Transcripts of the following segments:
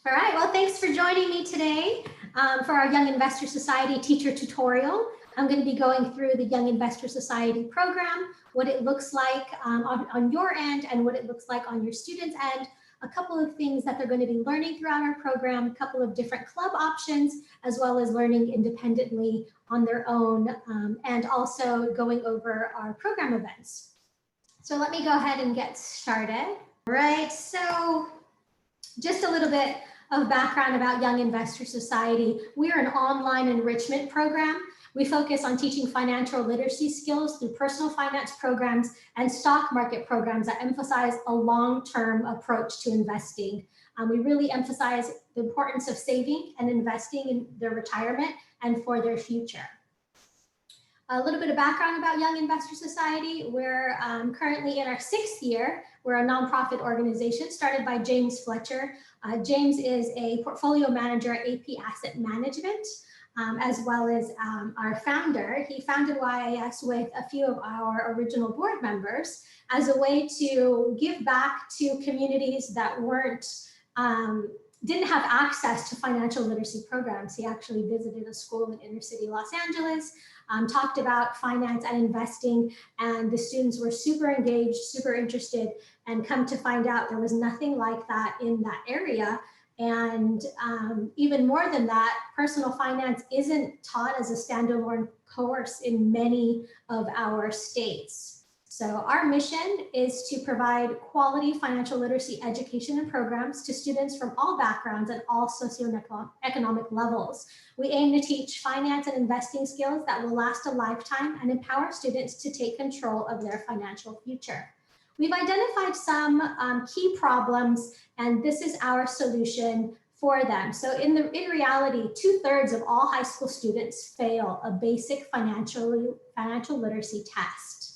All right, well, thanks for joining me today for our Young Investor Society teacher tutorial. I'm going to be going through the Young Investor Society program, what it looks like on your end and what it looks like on your students' end, a couple of things that they're going to be learning throughout our program, a couple of different club options, as well as learning independently on their own, and also going over our program events. So let me go ahead and get started. All right, so just a little bit of background about Young Investor Society. We are an online enrichment program. We focus on teaching financial literacy skills through personal finance programs and stock market programs that emphasize a long-term approach to investing. We really emphasize the importance of saving and investing in their retirement and for their future. A little bit of background about Young Investor Society. We're currently in our 6th year. We're a nonprofit organization started by James Fletcher. James is a portfolio manager at AP Asset Management, as well as our founder. He founded YIS with a few of our original board members as a way to give back to communities that didn't have access to financial literacy programs. He actually visited a school in inner city Los Angeles, talked about finance and investing, and the students were super engaged, super interested, and come to find out there was nothing like that in that area. And even more than that, personal finance isn't taught as a standalone course in many of our states. So our mission is to provide quality financial literacy education and programs to students from all backgrounds and all socioeconomic levels. We aim to teach finance and investing skills that will last a lifetime and empower students to take control of their financial future. We've identified some key problems, and this is our solution for them. So in reality, 2/3 of all high school students fail a basic financial literacy test.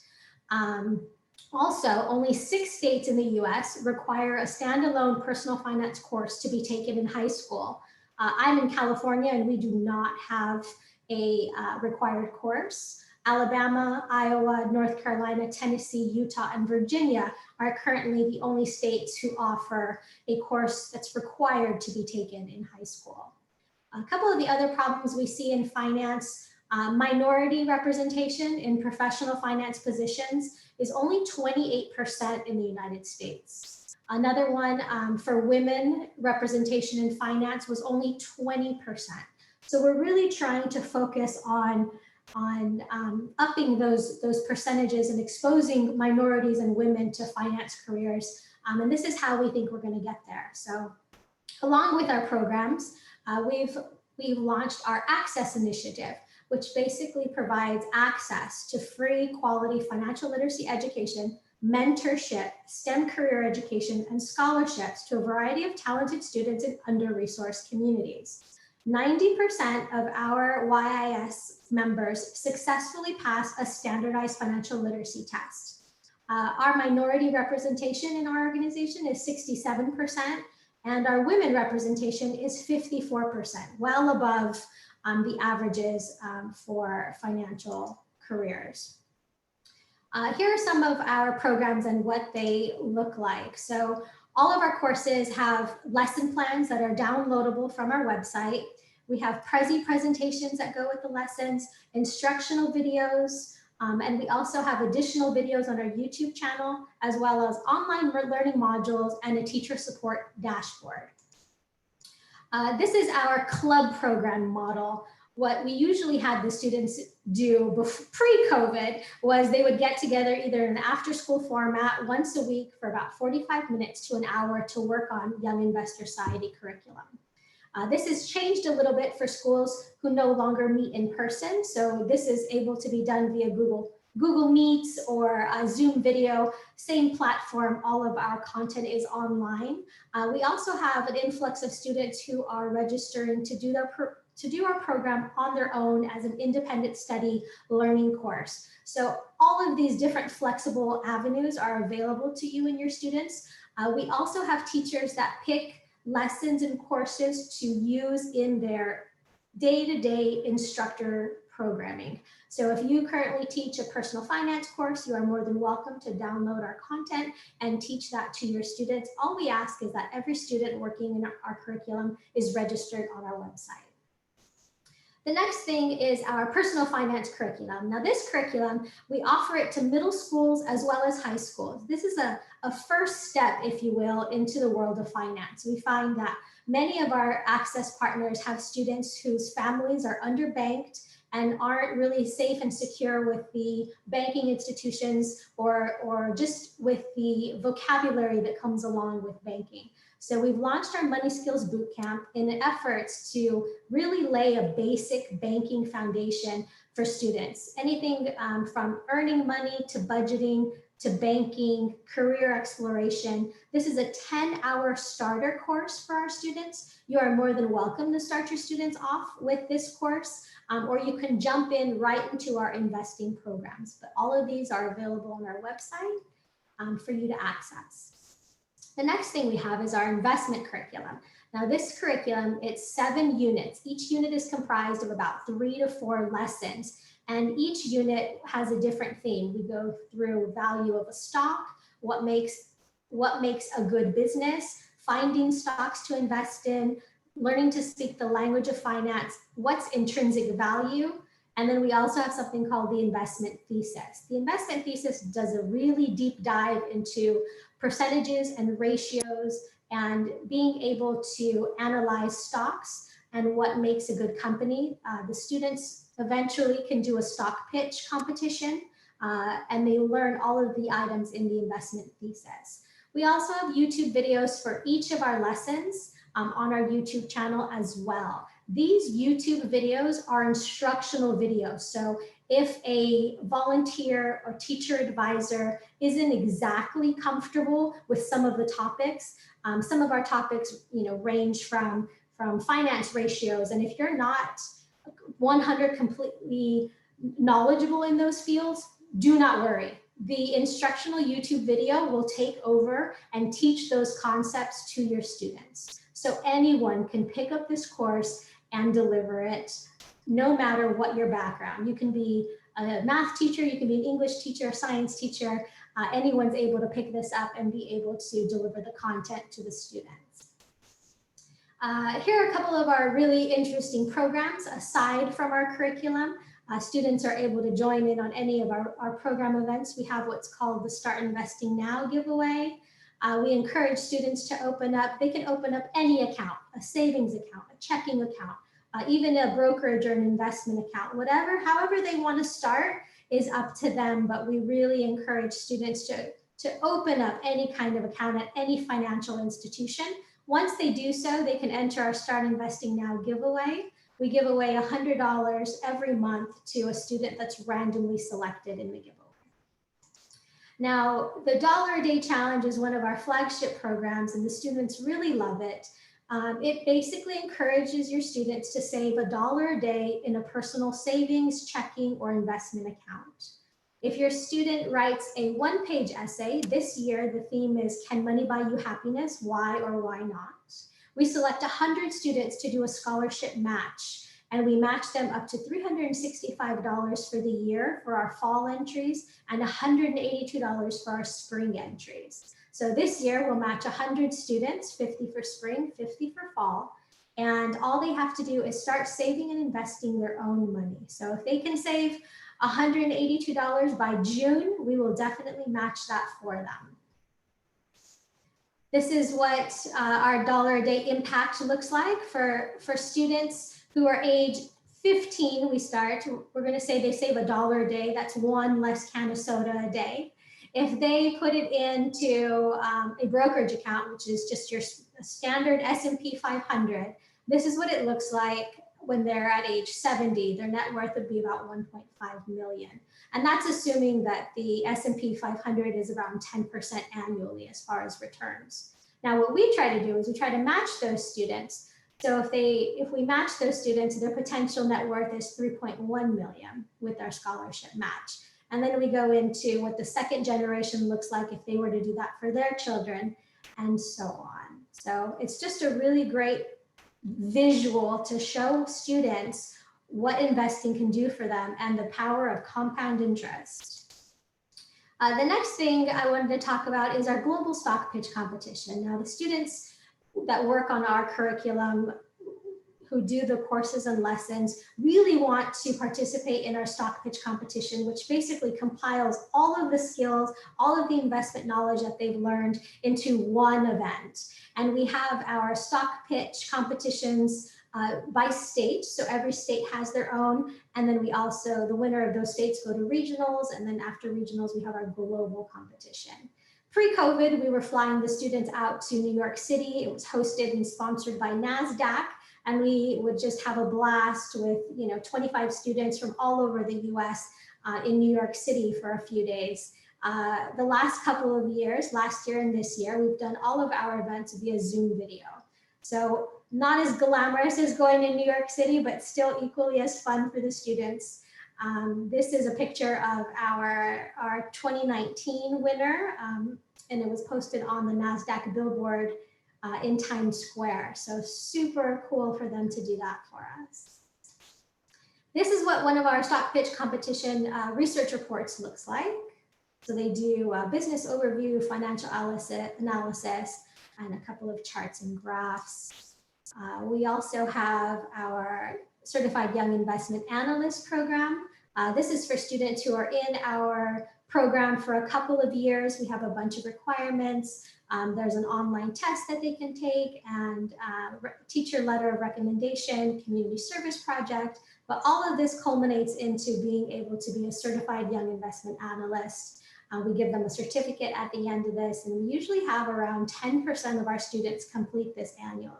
Also, only 6 states in the US require a standalone personal finance course to be taken in high school. I'm in California and we do not have a required course. Alabama, Iowa, North Carolina, Tennessee, Utah, and Virginia are currently the only states who offer a course that's required to be taken in high school. A couple of the other problems we see in finance: minority representation in professional finance positions is only 28% in the United States. Another one for women, representation in finance was only 20%. So we're really trying to focus on upping those percentages and exposing minorities and women to finance careers. And this is how we think we're going to get there. So along with our programs, we've launched our Access Initiative, which basically provides access to free quality financial literacy education, mentorship, STEM career education, and scholarships to a variety of talented students in under-resourced communities. 90% of our YIS members successfully pass a standardized financial literacy test. Our minority representation in our organization is 67%, and our women representation is 54%, well above the averages for financial careers. Here are some of our programs and what they look like. So all of our courses have lesson plans that are downloadable from our website. We have Prezi presentations that go with the lessons, instructional videos, and we also have additional videos on our YouTube channel, as well as online learning modules and a teacher support dashboard. This is our club program model. What we usually had the students do pre-COVID was they would get together either in an after-school format once a week for about 45 minutes to an hour to work on Young Investor Society curriculum. This has changed a little bit for schools who no longer meet in person. So this is able to be done via Google Meets or Zoom video, same platform. All of our content is online. We also have an influx of students who are registering to do our program on their own as an independent study learning course. So all of these different flexible avenues are available to you and your students. We also have teachers that pick lessons and courses to use in their day-to-day instructor programming. So if you currently teach a personal finance course, you are more than welcome to download our content and teach that to your students. All we ask is that every student working in our curriculum is registered on our website. The next thing is our personal finance curriculum. Now this curriculum, we offer it to middle schools as well as high schools. This is a first step, if you will, into the world of finance. We find that many of our access partners have students whose families are underbanked and aren't really safe and secure with the banking institutions or just with the vocabulary that comes along with banking. So we've launched our Money Skills Bootcamp in efforts to really lay a basic banking foundation for students. Anything from earning money to budgeting to banking, career exploration. This is a 10-hour starter course for our students. You are more than welcome to start your students off with this course, or you can jump in right into our investing programs. But all of these are available on our website for you to access. The next thing we have is our investment curriculum. Now this curriculum, it's 7 units. Each unit is comprised of about 3 to 4 lessons, and each unit has a different theme. We go through value of a stock, what makes a good business, finding stocks to invest in, learning to speak the language of finance, what's intrinsic value, and then we also have something called the investment thesis. The investment thesis does a really deep dive into percentages and ratios and being able to analyze stocks and what makes a good company. The students eventually can do a stock pitch competition and they learn all of the items in the investment thesis. We also have YouTube videos for each of our lessons on our YouTube channel as well. These YouTube videos are instructional videos. So if a volunteer or teacher advisor isn't exactly comfortable with some of the topics, some of our topics, range from finance ratios. And if you're not 100 completely knowledgeable in those fields, do not worry. The instructional YouTube video will take over and teach those concepts to your students. So anyone can pick up this course and deliver it, no matter what your background. You can be a math teacher, you can be an English teacher, a science teacher. Anyone's able to pick this up and be able to deliver the content to the students. Here are a couple of our really interesting programs aside from our curriculum. Students are able to join in on any of our program events. We have what's called the Start Investing Now giveaway. We encourage students to they can open up any account, a savings account, a checking account, even a brokerage or an investment account, however they want to start is up to them. But we really encourage students to open up any kind of account at any financial institution. Once they do so, they can enter our Start Investing Now giveaway. We give away $100 every month to a student that's randomly selected in the giveaway. Now, the $1 a Day Challenge is one of our flagship programs, and the students really love it. It basically encourages your students to save $1 a day in a personal savings, checking, or investment account. If your student writes a 1-page essay, this year the theme is, Can Money Buy You Happiness? Why or why not? We select 100 students to do a scholarship match, and we match them up to $365 for the year for our fall entries and $182 for our spring entries. So this year we'll match 100 students, 50 for spring, 50 for fall, and all they have to do is start saving and investing their own money. So if they can save $182 by June, we will definitely match that for them. This is what our $1 a day impact looks like for students who are age 15. We're going to say they save $1 a day. That's 1 less can of soda a day. If they put it into a brokerage account, which is just your standard S&P 500, this is what it looks like when they're at age 70. Their net worth would be about 1.5 million. And that's assuming that the S&P 500 is around 10% annually as far as returns. Now, what we try to do is we try to match those students. So if we match those students, their potential net worth is 3.1 million with our scholarship match. And then we go into what the second generation looks like if they were to do that for their children, and so on. So it's just a really great visual to show students what investing can do for them and the power of compound interest. The next thing I wanted to talk about is our global stock pitch competition. Now, the students that work on our curriculum, who do the courses and lessons, really want to participate in our stock pitch competition, which basically compiles all of the skills, all of the investment knowledge that they've learned into one event. And we have our stock pitch competitions by state. So every state has their own. And then we also, the winner of those states go to regionals. And then after regionals, we have our global competition. Pre-COVID, we were flying the students out to New York City. It was hosted and sponsored by NASDAQ. And we would just have a blast with 25 students from all over the US in New York City for a few days. The last couple of years, last year and this year, we've done all of our events via Zoom video. So not as glamorous as going to New York City, but still equally as fun for the students. This is a picture of our 2019 winner, and it was posted on the NASDAQ billboard in Times Square. So super cool for them to do that for us. This is what one of our stock pitch competition research reports looks like. So they do a business overview, financial analysis, and a couple of charts and graphs. We also have our Certified Young Investment Analyst program. This is for students who are in our program for a couple of years. We have a bunch of requirements. There's an online test that they can take, and teacher letter of recommendation, community service project. But all of this culminates into being able to be a certified young investment analyst. We give them a certificate at the end of this, and we usually have around 10% of our students complete this annually.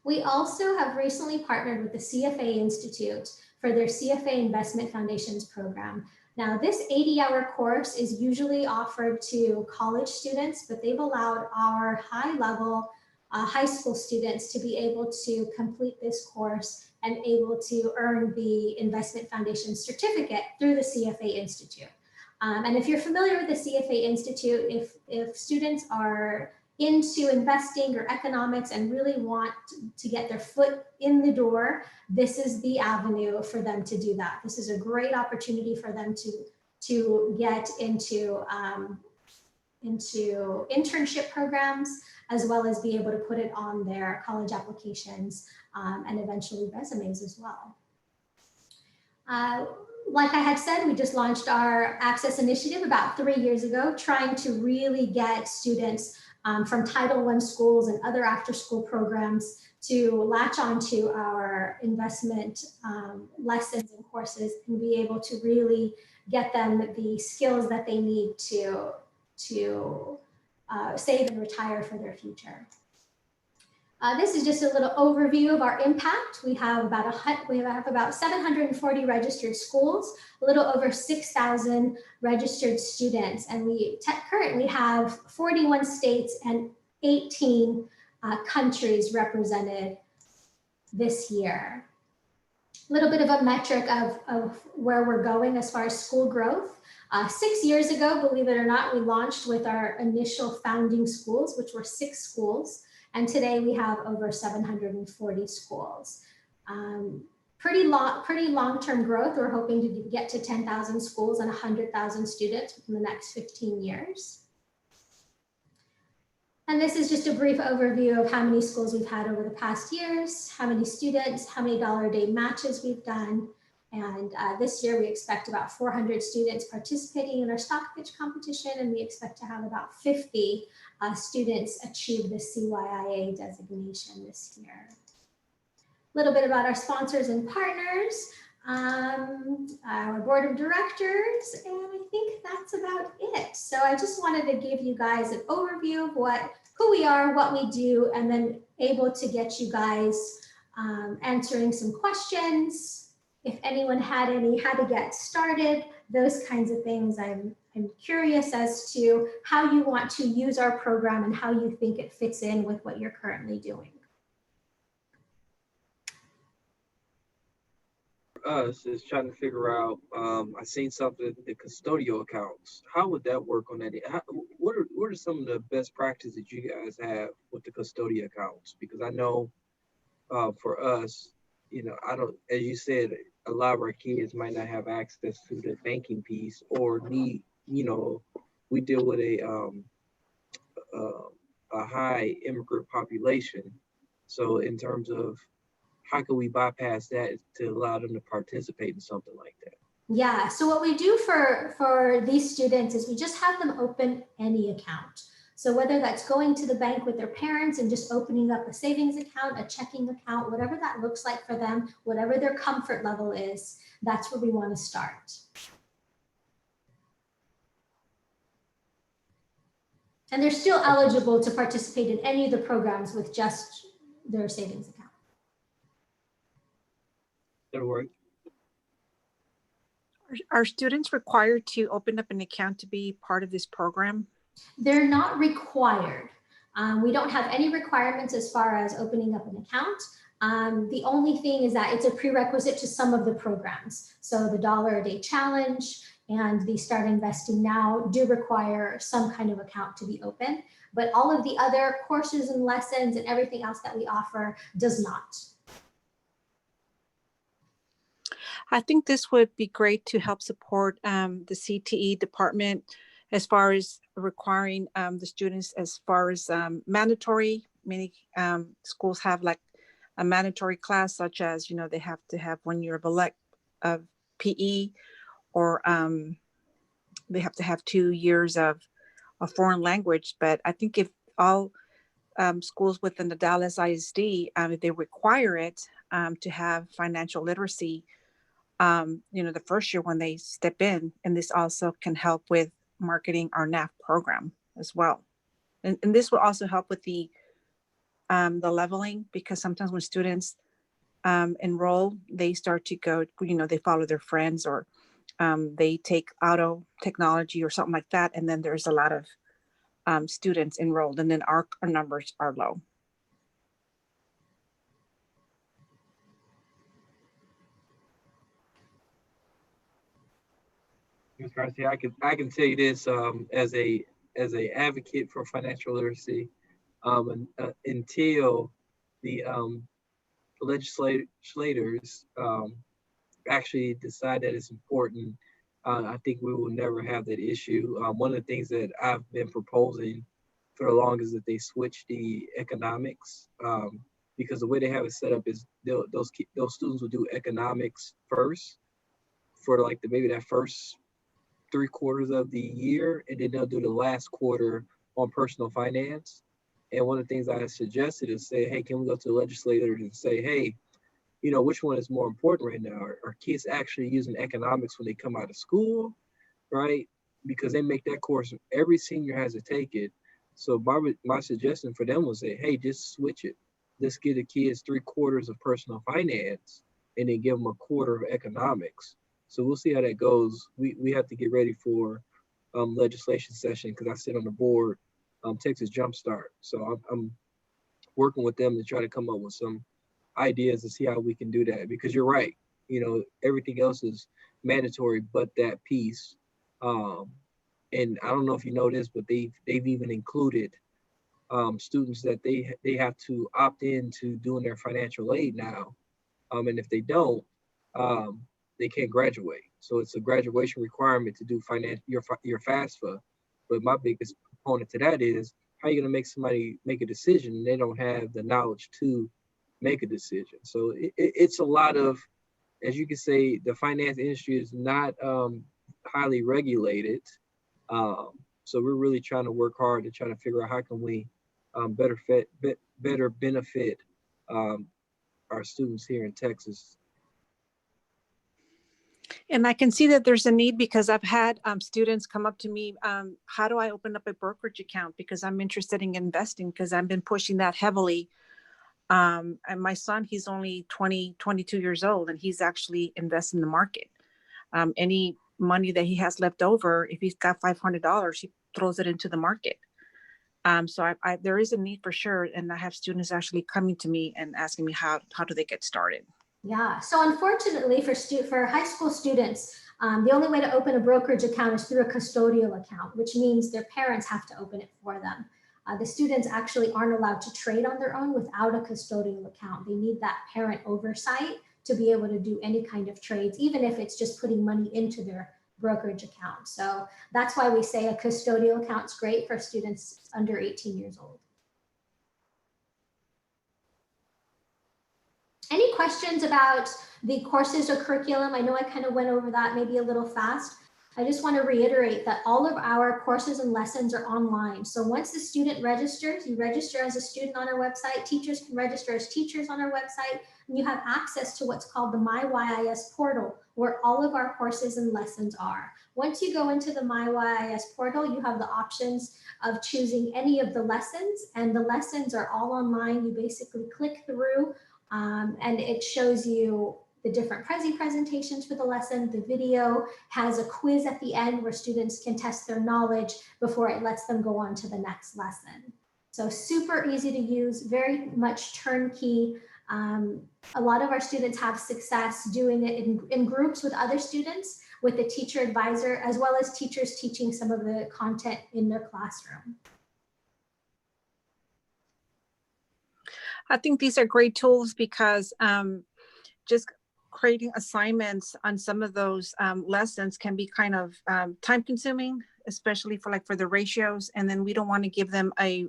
We also have recently partnered with the CFA Institute for their CFA Investment Foundations program. Now, this 80-hour course is usually offered to college students, but they've allowed our high-level high school students to be able to complete this course and able to earn the Investment Foundation certificate through the CFA Institute. And if you're familiar with the CFA Institute, if students are into investing or economics and really want to get their foot in the door, this is the avenue for them to do that. This is a great opportunity for them to get into internship programs, as well as be able to put it on their college applications and eventually resumes as well. Like I had said, we just launched our Access Initiative about 3 years ago, trying to really get students from Title I schools and other after-school programs to latch onto our investment lessons and courses and be able to really get them the skills that they need to save and retire for their future. This is just a little overview of our impact. We have about 740 registered schools, a little over 6,000 registered students, and we currently have 41 states and 18 countries represented this year. A little bit of a metric of where we're going as far as school growth. 6 years ago, believe it or not, we launched with our initial founding schools, which were 6 schools. And today we have over 740 schools. Pretty long-term growth. We're hoping to get to 10,000 schools and 100,000 students within the next 15 years. And this is just a brief overview of how many schools we've had over the past years, how many students, how many dollar-a-day matches we've done. And this year we expect about 400 students participating in our stock pitch competition, and we expect to have about 50 students achieve the CYIA designation this year. A little bit about our sponsors and partners, our board of directors, and I think that's about it. So I just wanted to give you guys an overview of who we are, what we do, and then able to get you guys answering some questions. If anyone had any, how to get started, those kinds of things. I'm curious as to how you want to use our program and how you think it fits in with what you're currently doing. Us is trying to figure out, I seen something, the custodial accounts. How would that work on that? What are some of the best practices that you guys have with the custodial accounts? Because I know for us, I don't, as you said, a lot of our kids might not have access to the banking piece or need, we deal with a high immigrant population. So in terms of how can we bypass that to allow them to participate in something like that? Yeah, so what we do for these students is we just have them open any account. So whether that's going to the bank with their parents and just opening up a savings account, a checking account, whatever that looks like for them, whatever their comfort level is, that's where we want to start. And they're still eligible to participate in any of the programs with just their savings account. That'll work. Are students required to open up an account to be part of this program? They're not required. We don't have any requirements as far as opening up an account. The only thing is that it's a prerequisite to some of the programs. So the $1 a day challenge and the Start Investing Now do require some kind of account to be open, but all of the other courses and lessons and everything else that we offer does not. I think this would be great to help support the CTE department as far as requiring the students as far as mandatory. Many schools have like a mandatory class, such as, they have to have 1 year of PE, or they have to have 2 years of a foreign language. But I think if all schools within the Dallas ISD, if they require it to have financial literacy, the first year when they step in, and this also can help with marketing our NAF program as well. And this will also help with the leveling, because sometimes when students enroll, they start to go, they follow their friends, or they take auto technology or something like that. And then there's a lot of students enrolled, and then our numbers are low. Ms. Garcia, I can tell you this as a advocate for financial literacy, until the legislators actually decide that it's important, I think we will never have that issue. One of the things that I've been proposing for the longest is that they switch the economics, because the way they have it set up is those students will do economics first for like maybe that first 3 quarters of the year, and then they'll do the last quarter on personal finance. And one of the things I suggested is say, hey, can we go to the legislators and say, hey, which one is more important right now? Are kids actually using economics when they come out of school, right? Because they make that course, every senior has to take it. So my suggestion for them was say, hey, just switch it. Let's give the kids 3 quarters of personal finance and then give them a quarter of economics. So we'll see how that goes. We have to get ready for legislation session, because I sit on the board, Texas Jumpstart. So I'm working with them to try to come up with some ideas to see how we can do that, because you're right. Everything else is mandatory but that piece. And I don't know if you know this, but they've even included students that they have to opt in to doing their financial aid now. And if they don't, they can't graduate. So it's a graduation requirement to do your FAFSA. But my biggest component to that is, how are you going to make somebody make a decision and they don't have the knowledge to make a decision? So it's a lot of, as you can say, the finance industry is not highly regulated. So we're really trying to work hard to try to figure out how can we better benefit our students here in Texas. And I can see that there's a need, because I've had students come up to me, how do I open up a brokerage account? Because I'm interested in investing, because I've been pushing that heavily. And my son, he's only 22 years old, and he's actually invested in the market. Any money that he has left over, if he's got $500, he throws it into the market. So there is a need for sure. And I have students actually coming to me and asking me how do they get started? Yeah, so unfortunately for high school students, the only way to open a brokerage account is through a custodial account, which means their parents have to open it for them. The students actually aren't allowed to trade on their own without a custodial account. They need that parent oversight to be able to do any kind of trades, even if it's just putting money into their brokerage account. So that's why we say a custodial account is great for students under 18 years old. Any questions about the courses or curriculum? I know I kind of went over that maybe a little fast. I just want to reiterate that all of our courses and lessons are online. So once the student registers, you register as a student on our website, teachers can register as teachers on our website, and you have access to what's called the YIS Portal, where all of our courses and lessons are. Once you go into the YIS Portal, you have the options of choosing any of the lessons, and the lessons are all online. You basically click through and it shows you the different presentations for the lesson. The video has a quiz at the end where students can test their knowledge before it lets them go on to the next lesson. So super easy to use, very much turnkey. A lot of our students have success doing it in groups with other students, with the teacher advisor, as well as teachers teaching some of the content in their classroom. I think these are great tools because just creating assignments on some of those lessons can be kind of time consuming, especially for the ratios. And then we don't want to give them a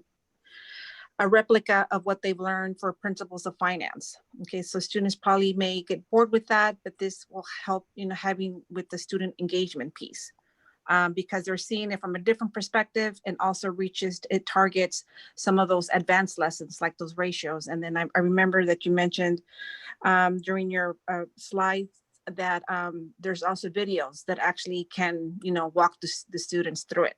replica of what they've learned for principles of finance. Okay, so students probably may get bored with that, but this will help, having with the student engagement piece. Because they're seeing it from a different perspective, and also it targets some of those advanced lessons like those ratios. And then I remember that you mentioned during your slides that there's also videos that actually can, walk the students through it.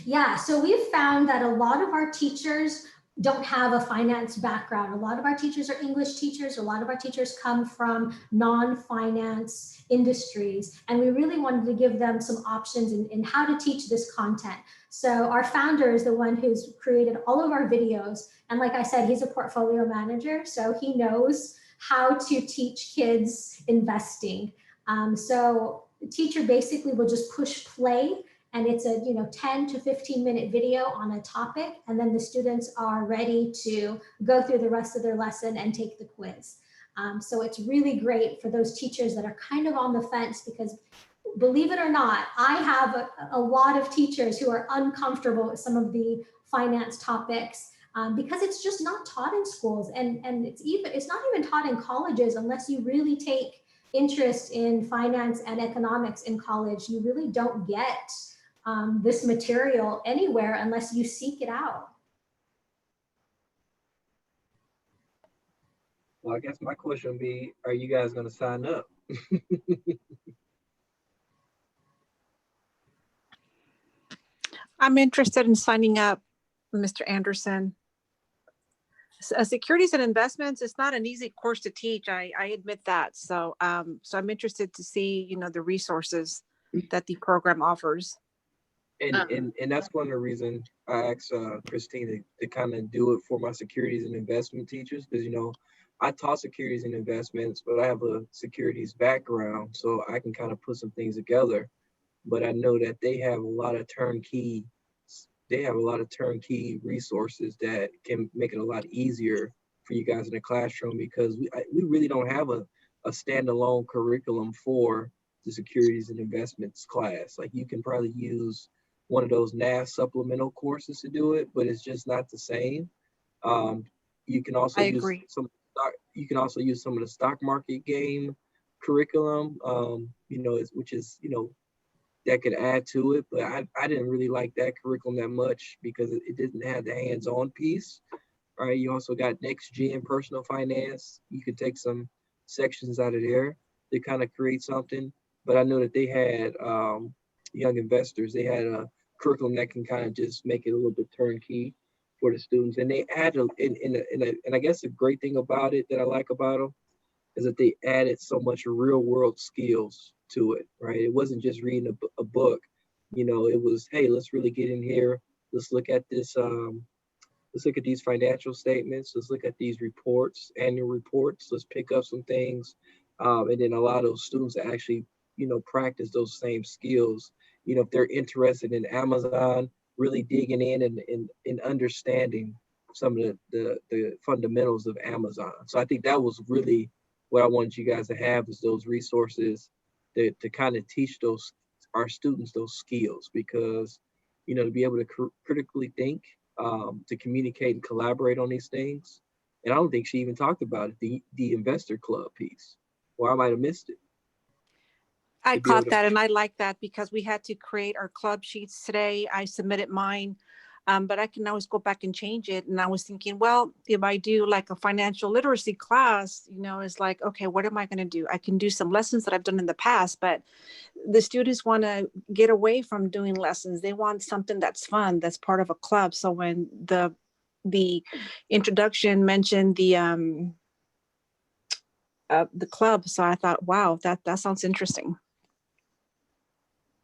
Yeah, so we've found that a lot of our teachers don't have a finance background. A lot of our teachers are English teachers. A lot of our teachers come from non-finance industries. And we really wanted to give them some options in how to teach this content. So our founder is the one who's created all of our videos. And like I said, he's a portfolio manager, so he knows how to teach kids investing. So the teacher basically will just push play, and it's a 10 to 15 minute video on a topic, and then the students are ready to go through the rest of their lesson and take the quiz. So it's really great for those teachers that are kind of on the fence, because believe it or not, I have a lot of teachers who are uncomfortable with some of the finance topics because it's just not taught in schools, and it's not even taught in colleges unless you really take interest in finance and economics in college. You really don't get this material anywhere unless you seek it out. Well, I guess my question would be, are you guys going to sign up? I'm interested in signing up, Mr. Anderson. Securities and investments is not an easy course to teach. I admit that. So so I'm interested to see, the resources that the program offers. And that's one of the reasons I asked Christine to kind of do it for my securities and investment teachers, because I taught securities and investments, but I have a securities background, so I can kind of put some things together. But I know that they have a lot of turnkey resources that can make it a lot easier for you guys in the classroom, because we really don't have a standalone curriculum for the securities and investments class. Like, you can probably use one of those NAS supplemental courses to do it, but it's just not the same. You can also use some of the stock market game curriculum, which is that could add to it. But I didn't really like that curriculum that much because it didn't have the hands-on piece. Right? You also got next gen personal finance. You could take some sections out of there to kind of create something. But I know that they had young investors. They had a curriculum that can kind of just make it a little bit turnkey for the students. And they added, and I guess the great thing about it that I like about them is that they added so much real world skills to it, right? It wasn't just reading a book. It was, hey, let's really get in here. Let's look at this. Let's look at these financial statements. Let's look at these reports, annual reports. Let's pick up some things. And then allow those students to actually, practice those same skills. If they're interested in Amazon, really digging in and understanding some of the fundamentals of Amazon. So I think that was really what I wanted you guys to have, is those resources to kind of teach our students those skills, because, you know, to be able to critically think, to communicate and collaborate on these things. And I don't think she even talked about it, the investor club piece, or I might have missed it. I caught that, and I like that because we had to create our club sheets today. I submitted mine, but I can always go back and change it. And I was thinking, well, if I do like a financial literacy class, you know, it's like, okay, what am I going to do? I can do some lessons that I've done in the past, but the students want to get away from doing lessons. They want something that's fun, that's part of a club. So when the introduction mentioned the club, so I thought, wow, that sounds interesting.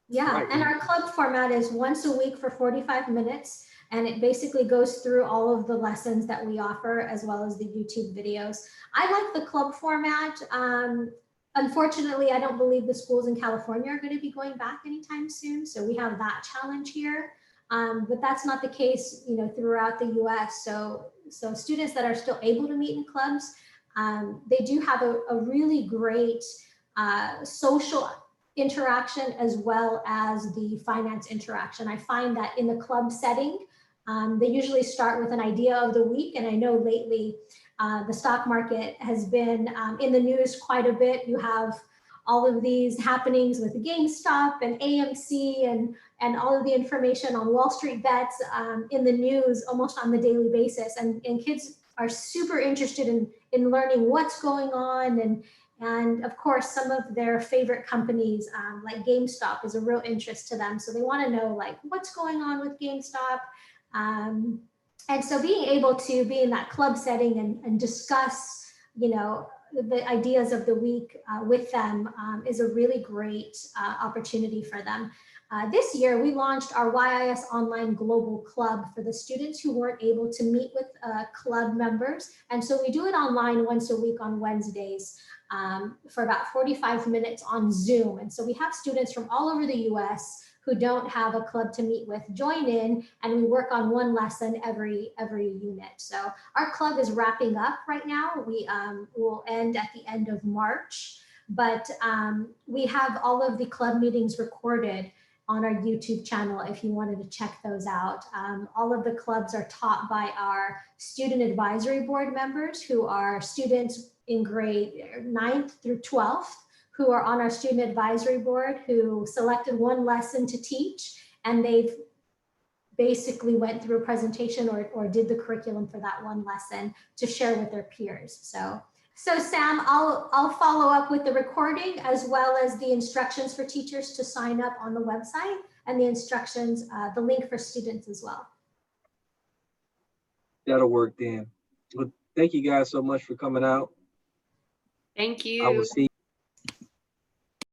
Yeah, Right. and our club format is once a week for 45 minutes, and it basically goes through all of the lessons that we offer as well as the YouTube videos. I like the club format. Unfortunately, I don't believe the schools in California are going to be going back anytime soon, so we have that challenge here. But that's not the case, you know, throughout the US. So students that are still able to meet in clubs, they do have a really great social interaction as well as the finance interaction. I find that in the club setting, they usually start with an idea of the week. And I know lately the stock market has been in the news quite a bit. You have all of these happenings with GameStop and AMC and all of the information on Wall Street bets in the news almost on the daily basis. And kids are super interested in learning what's going on, and of course, some of their favorite companies like GameStop is a real interest to them. So they want to know like what's going on with GameStop. And so being able to be in that club setting and discuss, you know, the ideas of the week with them is a really great opportunity for them. This year, we launched our YIS Online Global Club for the students who weren't able to meet with club members. And so we do it online once a week on Wednesdays for about 45 minutes on Zoom. And so we have students from all over the US who don't have a club to meet with join in, and we work on one lesson every unit. So our club is wrapping up right now. We will end at the end of March, but we have all of the club meetings recorded on our YouTube channel if you wanted to check those out. All of the clubs are taught by our student advisory board members, who are students in grade 9th through 12th, who are on our student advisory board, who selected one lesson to teach, and they've basically went through a presentation or did the curriculum for that one lesson to share with their peers. So Sam, I'll follow up with the recording as well as the instructions for teachers to sign up on the website, and the instructions, the link for students as well. That'll work then. Well, thank you guys so much for coming out. Thank you. I will see